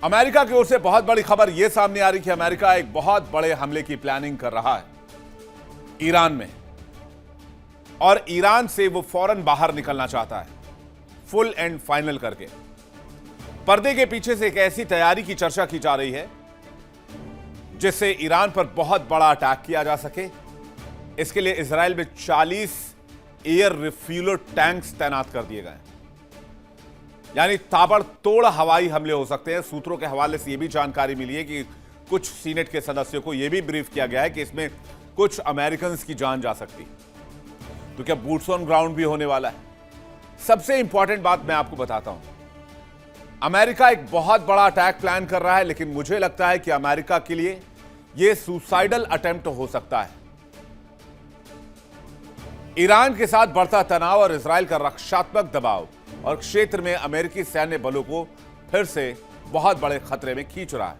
America की ओर से बहुत बड़ी खबर यह सामने आ रही है कि अमेरिका एक बहुत बड़े हमले की प्लानिंग कर रहा है ईरान में, और ईरान से वो फौरन बाहर निकलना चाहता है फुल एंड फाइनल करके। पर्दे के पीछे से एक ऐसी तैयारी की चर्चा की जा रही है जिससे ईरान पर बहुत बड़ा अटैक किया जा सके। इसके लिए इजराइल में 40 एयर रिफ्यूलर टैंक्स तैनात कर दिए गए, यानी ताबड़तोड़ हवाई हमले हो सकते हैं। सूत्रों के हवाले से यह भी जानकारी मिली है कि कुछ सीनेट के सदस्यों को यह भी ब्रीफ किया गया है कि इसमें कुछ अमेरिकन की जान जा सकती, तो क्या बूट्स ऑन ग्राउंड भी होने वाला है। सबसे इंपॉर्टेंट बात मैं आपको बताता हूं, अमेरिका एक बहुत बड़ा अटैक प्लान कर रहा है, लेकिन मुझे लगता है कि अमेरिका के लिए यह सुसाइडल अटेम्प्ट हो सकता है। ईरान के साथ बढ़ता तनाव और इजराइल का रक्षात्मक दबाव और क्षेत्र में अमेरिकी सैन्य बलों को फिर से बहुत बड़े खतरे में खींच रहा है।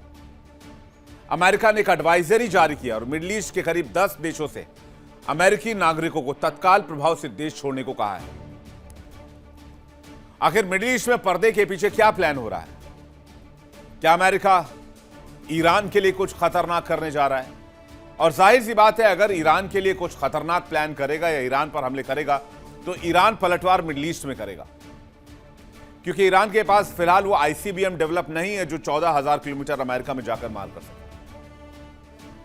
अमेरिका ने एक एडवाइजरी जारी किया और मिडिल ईस्ट के करीब 10 देशों से अमेरिकी नागरिकों को तत्काल प्रभाव से देश छोड़ने को कहा है। आखिर मिडिल ईस्ट में पर्दे के पीछे क्या प्लान हो रहा है? क्या अमेरिका ईरान के लिए कुछ खतरनाक करने जा रहा है? और जाहिर सी बात है, अगर ईरान के लिए कुछ खतरनाक प्लान करेगा या ईरान पर हमले करेगा तो ईरान पलटवार मिडिल ईस्ट में करेगा, क्योंकि ईरान के पास फिलहाल वो आईसीबीएम डेवलप नहीं है जो 14,000 किलोमीटर अमेरिका में जाकर मार कर सके।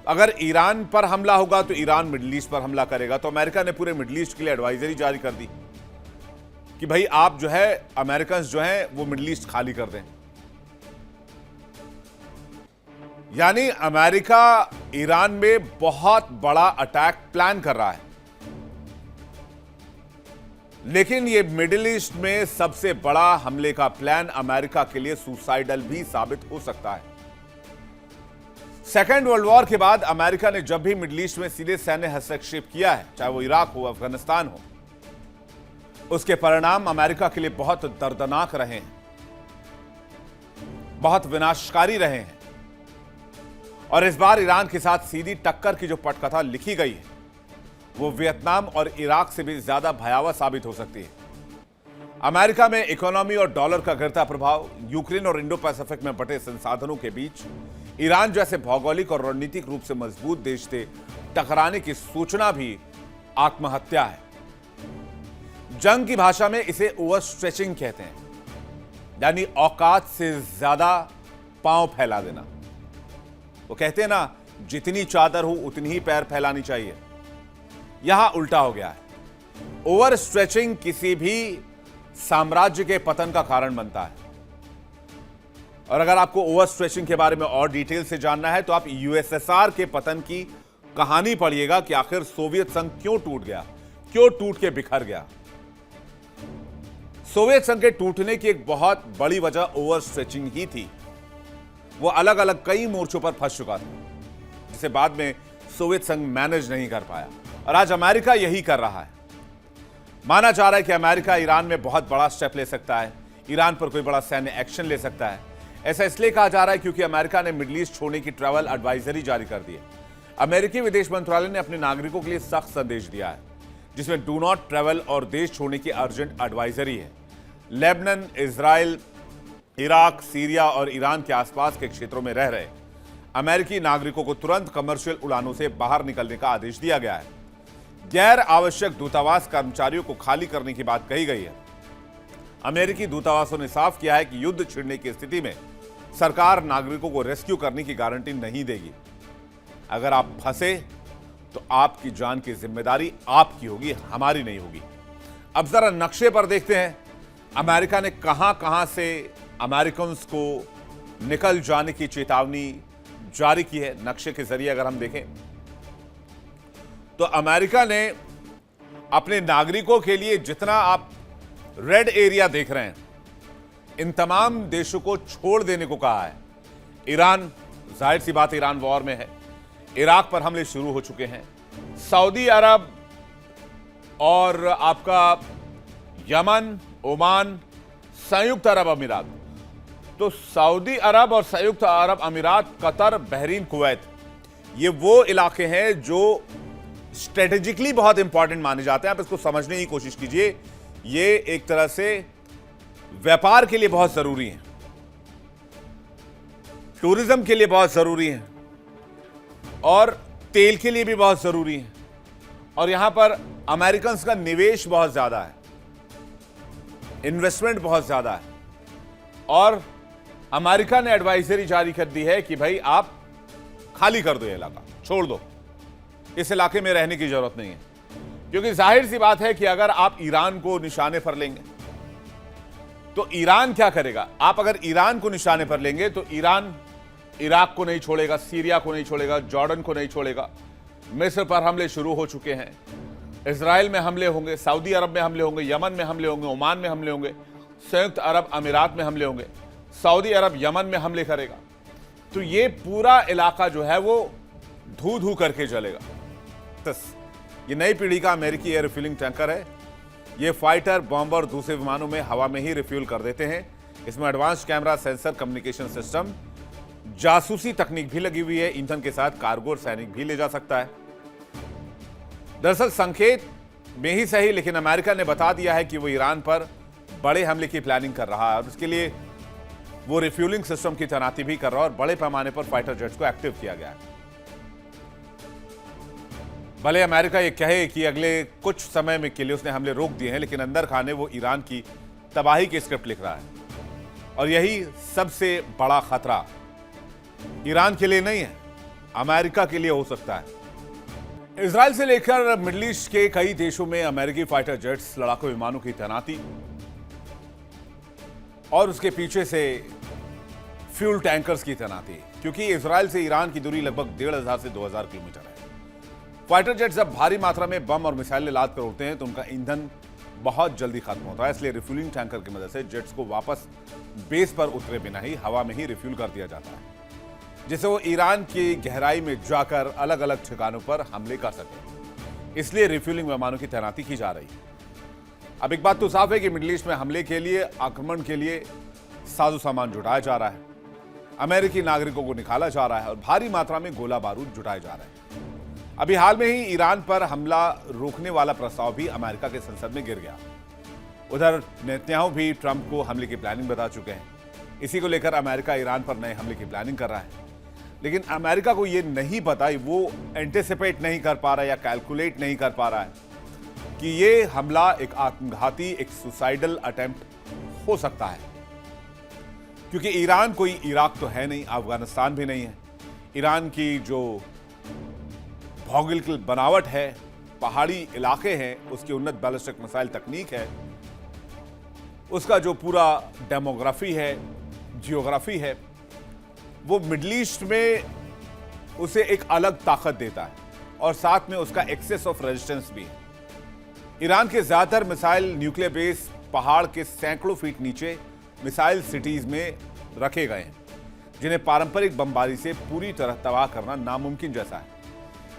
अगर ईरान पर हमला होगा तो ईरान मिडिल ईस्ट पर हमला करेगा। तो अमेरिका ने पूरे मिडिल ईस्ट के लिए एडवाइजरी जारी कर दी कि भाई आप जो है अमेरिकन जो है वो मिडिल ईस्ट खाली कर दें। यानी अमेरिका ईरान में बहुत बड़ा अटैक प्लान कर रहा है, लेकिन यह मिडिल ईस्ट में सबसे बड़ा हमले का प्लान अमेरिका के लिए सुसाइडल भी साबित हो सकता है। सेकेंड वर्ल्ड वॉर के बाद अमेरिका ने जब भी मिडिल ईस्ट में सीधे सैन्य हस्तक्षेप किया है, चाहे वो इराक हो, अफगानिस्तान हो, उसके परिणाम अमेरिका के लिए बहुत दर्दनाक रहे हैं, बहुत विनाशकारी रहे हैं। और इस बार ईरान के साथ सीधी टक्कर की जो पटकथा लिखी गई है वो वियतनाम और इराक से भी ज्यादा भयावह साबित हो सकती है। अमेरिका में इकोनॉमी और डॉलर का गिरता प्रभाव, यूक्रेन और इंडो पैसिफिक में बटे संसाधनों के बीच ईरान जैसे भौगोलिक और रणनीतिक रूप से मजबूत देश से टकराने की सूचना भी आत्महत्या है। जंग की भाषा में इसे ओवर स्ट्रेचिंग कहते हैं, यानी औकात से ज्यादा पांव फैला देना। वो कहते हैं ना, जितनी चादर हो उतनी ही पैर फैलानी चाहिए। यहां उल्टा हो गया है। ओवर स्ट्रेचिंग किसी भी साम्राज्य के पतन का कारण बनता है। और अगर आपको ओवर स्ट्रेचिंग के बारे में और डिटेल से जानना है तो आप यूएसएसआर के पतन की कहानी पढ़िएगा कि आखिर सोवियत संघ क्यों टूट गया, क्यों टूट के बिखर गया। सोवियत संघ के टूटने की एक बहुत बड़ी वजह ओवर स्ट्रेचिंग ही थी। वो अलग अलग कई मोर्चों पर फंस चुका था, जिसे बाद में सोवियत संघ मैनेज नहीं कर पाया, और आज अमेरिका यही कर रहा है। माना जा रहा है कि अमेरिका ईरान में बहुत बड़ा स्टेप ले सकता है, ईरान पर कोई बड़ा सैन्य एक्शन ले सकता है। ऐसा इसलिए कहा जा रहा है क्योंकि अमेरिका ने मिडिल ईस्ट छोड़ने की ट्रैवल एडवाइजरी जारी कर दी है। अमेरिकी विदेश मंत्रालय ने अपने नागरिकों के लिए सख्त संदेश दिया है, जिसमें डू नॉट ट्रैवल और देश छोड़ने की अर्जेंट एडवाइजरी है। लेबनान, इजराइल, इराक, सीरिया और ईरान के आसपास के क्षेत्रों में रह रहे अमेरिकी नागरिकों को तुरंत कमर्शियल उड़ानों से बाहर निकलने का आदेश दिया गया है। गैर आवश्यक दूतावास कर्मचारियों को खाली करने की बात कही गई है। अमेरिकी दूतावासों ने साफ किया है कि युद्ध छिड़ने की स्थिति में सरकार नागरिकों को रेस्क्यू करने की गारंटी नहीं देगी। अगर आप फंसे तो आपकी जान की जिम्मेदारी आपकी होगी, हमारी नहीं होगी। अब जरा नक्शे पर देखते हैं अमेरिका ने कहां कहां से अमेरिकन को निकल जाने की चेतावनी जारी की है। नक्शे के जरिए अगर हम देखें तो अमेरिका ने अपने नागरिकों के लिए जितना आप रेड एरिया देख रहे हैं, इन तमाम देशों को छोड़ देने को कहा है। ईरान, जाहिर सी बात ईरान वॉर में है। इराक पर हमले शुरू हो चुके हैं। सऊदी अरब और आपका यमन, ओमान, संयुक्त अरब अमीरात, तो सऊदी अरब और संयुक्त अरब अमीरात, कतर, बहरीन, कुवैत, ये वो इलाके हैं जो स्ट्रेटेजिकली बहुत इंपॉर्टेंट माने जाते हैं। आप इसको समझने की कोशिश कीजिए। ये एक तरह से व्यापार के लिए बहुत जरूरी है। टूरिज्म के लिए बहुत जरूरी है और तेल के लिए भी बहुत जरूरी है, और यहां पर अमेरिकन का निवेश बहुत ज्यादा है, इन्वेस्टमेंट बहुत ज्यादा है, और अमेरिका ने एडवाइजरी जारी कर दी है कि भाई आप खाली कर दो, ये इलाका छोड़ दो, इस इलाके में रहने की जरूरत नहीं है। क्योंकि जाहिर सी बात है कि अगर आप ईरान को निशाने पर लेंगे तो ईरान क्या करेगा। आप अगर ईरान को निशाने पर लेंगे तो ईरान इराक को नहीं छोड़ेगा, सीरिया को नहीं छोड़ेगा, जॉर्डन को नहीं छोड़ेगा। मिस्र पर हमले शुरू हो चुके हैं, इजराइल में हमले होंगे, सऊदी अरब में हमले होंगे, यमन में हमले होंगे, ओमान में हमले होंगे, संयुक्त अरब अमीरात में हमले होंगे, सऊदी अरब यमन में हमले करेगा। तो ये पूरा इलाका जो है वो धू धू करके जलेगा। ये नई पीढ़ी का अमेरिकी एयर रिफ्यूलिंग टैंकर है। ये फाइटर, बॉम्बर, दूसरे विमानों में हवा में ही रिफ्यूल कर देते हैं। इसमें advance camera, sensor, communication system, जासूसी तकनीक भी लगी हुई है। ईंधन के साथ कार्गो और सैनिक भी ले जा सकता है। दरअसल संकेत में ही सही, लेकिन अमेरिका ने बता दिया है कि वो ईरान पर बड़े हमले की प्लानिंग कर रहा है और उसके लिए वो रिफ्यूलिंग सिस्टम की तैनाती भी कर रहा है और बड़े पैमाने पर फाइटर जेट्स को एक्टिव किया गया है। भले अमेरिका ये कहे कि अगले कुछ समय में के लिए उसने हमले रोक दिए हैं, लेकिन अंदर खाने वो ईरान की तबाही की स्क्रिप्ट लिख रहा है। और यही सबसे बड़ा खतरा ईरान के लिए नहीं है, अमेरिका के लिए हो सकता है। इजराइल से लेकर मिडिल ईस्ट के कई देशों में अमेरिकी फाइटर जेट्स, लड़ाकू विमानों की तैनाती और उसके पीछे से फ्यूल टैंकर्स की तैनाती, क्योंकि इजराइल से ईरान की दूरी लगभग 1500 से 2000 किलोमीटर है। फाइटर जेट जब भारी मात्रा में बम और मिसाइलें लाद कर उड़ते हैं तो उनका ईंधन बहुत जल्दी खत्म होता है। इसलिए रिफ्यूलिंग टैंकर की मदद से जेट्स को वापस बेस पर उतरे बिना ही हवा में ही रिफ्यूल कर दिया जाता है, जिससे वो ईरान की गहराई में जाकर अलग अलग ठिकानों पर हमले कर सके। इसलिए रिफ्यूलिंग विमानों की तैनाती की जा रही है। अब एक बात तो साफ है कि मिडिल ईस्ट में हमले के लिए, आक्रमण के लिए साजो सामान जुटाया जा रहा है, अमेरिकी नागरिकों को निकाला जा रहा है और भारी मात्रा में गोला बारूद जुटाए जा रहे हैं। अभी हाल में ही ईरान पर हमला रोकने वाला प्रस्ताव भी अमेरिका के संसद में गिर गया। उधर नेतन्याहू भी ट्रंप को हमले की प्लानिंग बता चुके हैं। इसी को लेकर अमेरिका ईरान पर नए हमले की प्लानिंग कर रहा है, लेकिन अमेरिका को यह नहीं पता, वो एंटिसिपेट नहीं कर पा रहा या कैलकुलेट नहीं कर पा रहा है कि ये हमला एक आत्मघाती, एक सुसाइडल अटेम्प्ट हो सकता है। क्योंकि ईरान कोई इराक तो है नहीं, अफगानिस्तान भी नहीं है। ईरान की जो भौगोलिक बनावट है, पहाड़ी इलाके हैं, उसकी उन्नत बैलिस्टिक मिसाइल तकनीक है, उसका जो पूरा डेमोग्राफी है, जियोग्राफी है, वो मिडिल ईस्ट में उसे एक अलग ताकत देता है और साथ में उसका एक्सेस ऑफ रेजिस्टेंस भी है। ईरान के ज्यादातर मिसाइल न्यूक्लियर बेस पहाड़ के सैकड़ों फीट नीचे मिसाइल सिटीज में रखे गए हैं, जिन्हें पारंपरिक बमबारी से पूरी तरह तबाह करना नामुमकिन जैसा है।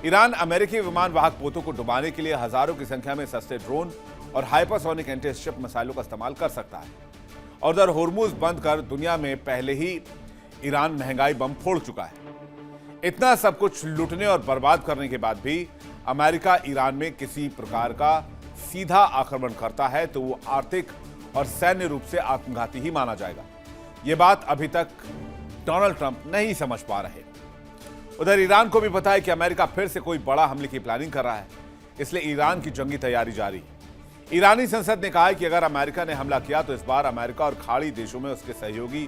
ईरान अमेरिकी विमान वाहक पोतों को डुबाने के लिए हजारों की संख्या में सस्ते ड्रोन और हाइपरसोनिक एंटी-शिप मिसाइलों का इस्तेमाल कर सकता है। और उधर होर्मुज बंद कर दुनिया में पहले ही ईरान महंगाई बम फोड़ चुका है। इतना सब कुछ लूटने और बर्बाद करने के बाद भी अमेरिका ईरान में किसी प्रकार का सीधा आक्रमण करता है तो वो आर्थिक और सैन्य रूप से आत्मघाती ही माना जाएगा। ये बात अभी तक डोनाल्ड ट्रंप नहीं समझ पा रहे। उधर ईरान को भी पता है कि अमेरिका फिर से कोई बड़ा हमले की प्लानिंग कर रहा है, इसलिए ईरान की जंगी तैयारी जारी है। ईरानी संसद ने कहा है कि अगर अमेरिका ने हमला किया तो इस बार अमेरिका और खाड़ी देशों में उसके सहयोगी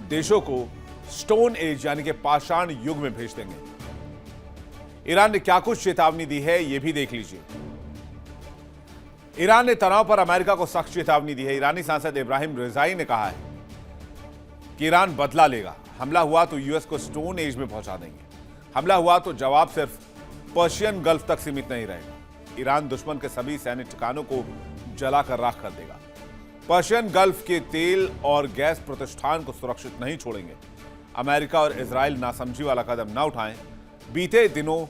देशों को स्टोन एज यानी कि पाषाण युग में भेज देंगे। ईरान ने क्या कुछ चेतावनी दी है यह भी देख लीजिए। ईरान ने तनाव पर अमेरिका को सख्त चेतावनी दी है। ईरानी सांसद इब्राहिम रिजाई ने कहा है कि ईरान बदला लेगा, हमला हुआ तो यूएस को स्टोन एज में पहुंचा देंगे। हमला हुआ तो जवाब सिर्फ पर्शियन गल्फ तक सीमित नहीं रहेगा। ईरान दुश्मन के सभी सैन्य ठिकानों को जलाकर राख कर देगा। पर्शियन गल्फ के तेल और गैस प्रतिष्ठान को सुरक्षित नहीं छोड़ेंगे। अमेरिका और इजराइल नासमझी वाला कदम न उठाएं। बीते दिनों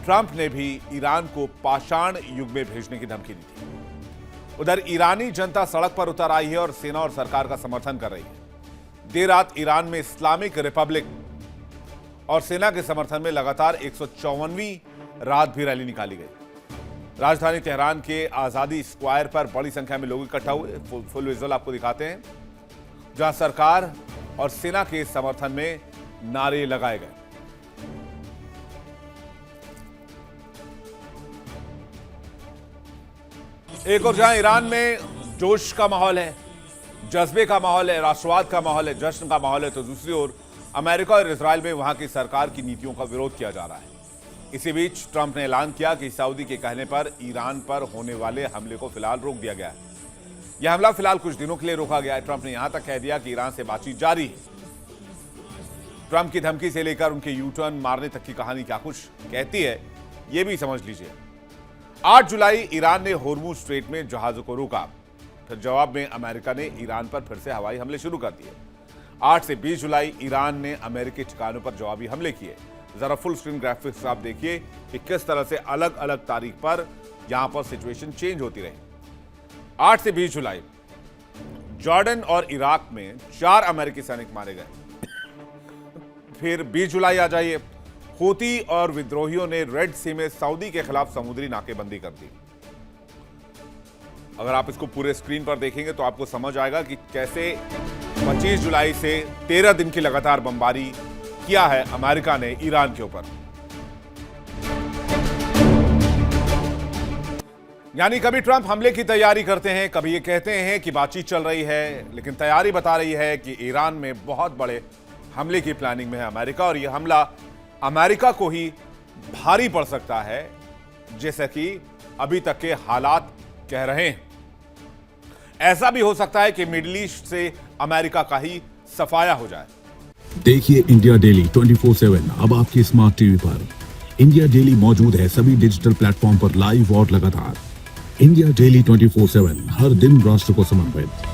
ट्रंप ने भी ईरान को पाषाण युग में भेजने की धमकी दी थी। उधर ईरानी जनता सड़क पर उतर आई है और सेना और सरकार का समर्थन कर रही है। देर रात ईरान में इस्लामिक रिपब्लिक और सेना के समर्थन में लगातार 154वीं रात भी रैली निकाली गई। राजधानी तेहरान के आजादी स्क्वायर पर बड़ी संख्या में लोग इकट्ठा हुए। फुल विजुअल आपको दिखाते हैं, जहां सरकार और सेना के समर्थन में नारे लगाए गए। एक और जहां ईरान में जोश का माहौल है, जज्बे का माहौल है, राष्ट्रवाद का माहौल है, जश्न का माहौल है, तो दूसरी ओर अमेरिका और इजराइल में वहां की सरकार की नीतियों का विरोध किया जा रहा है। इसी बीच ट्रंप ने ऐलान किया कि सऊदी के कहने पर ईरान पर होने वाले हमले को फिलहाल रोक दिया गया है। यह हमला फिलहाल कुछ दिनों के लिए रोका गया है। ट्रंप ने यहां तक कह दिया कि ईरान से बातचीत जारी है। ट्रंप की धमकी से लेकर उनके यू टर्न मारने तक की कहानी क्या कुछ कहती है, यह भी समझ लीजिए। 8 जुलाई ईरान ने होर्मुज स्ट्रेट में जहाजों को रोका। फिर जवाब में अमेरिका ने ईरान पर फिर से हवाई हमले शुरू कर दिए। 8 से 20 जुलाई ईरान ने अमेरिकी ठिकानों पर जवाबी हमले किए। जरा फुल स्क्रीन ग्राफिक्स आप देखिए कि किस तरह से अलग अलग तारीख पर यहां पर सिचुएशन चेंज होती रही। 8 से 20 जुलाई जॉर्डन और इराक में 4 अमेरिकी सैनिक मारे गए। फिर 20 जुलाई आ जाइए, हूती और विद्रोहियों ने रेड सी में सऊदी के खिलाफ समुद्री नाकेबंदी कर दी। अगर आप इसको पूरे स्क्रीन पर देखेंगे तो आपको समझ आएगा कि कैसे 25 जुलाई से 13 दिन की लगातार बमबारी किया है अमेरिका ने ईरान के ऊपर। यानी कभी ट्रंप हमले की तैयारी करते हैं, कभी ये कहते हैं कि बातचीत चल रही है, लेकिन तैयारी बता रही है कि ईरान में बहुत बड़े हमले की प्लानिंग में है अमेरिका, और यह हमला अमेरिका को ही भारी पड़ सकता है, जैसे कि अभी तक के हालात कह रहे हैं। ऐसा भी हो सकता है कि मिडिल ईस्ट से अमेरिका का ही सफाया हो जाए। देखिए इंडिया डेली 24/7 अब आपके स्मार्ट टीवी पर। इंडिया डेली मौजूद है सभी डिजिटल प्लेटफॉर्म पर लाइव और लगातार। इंडिया डेली 24/7 हर दिन राष्ट्र को समर्पित।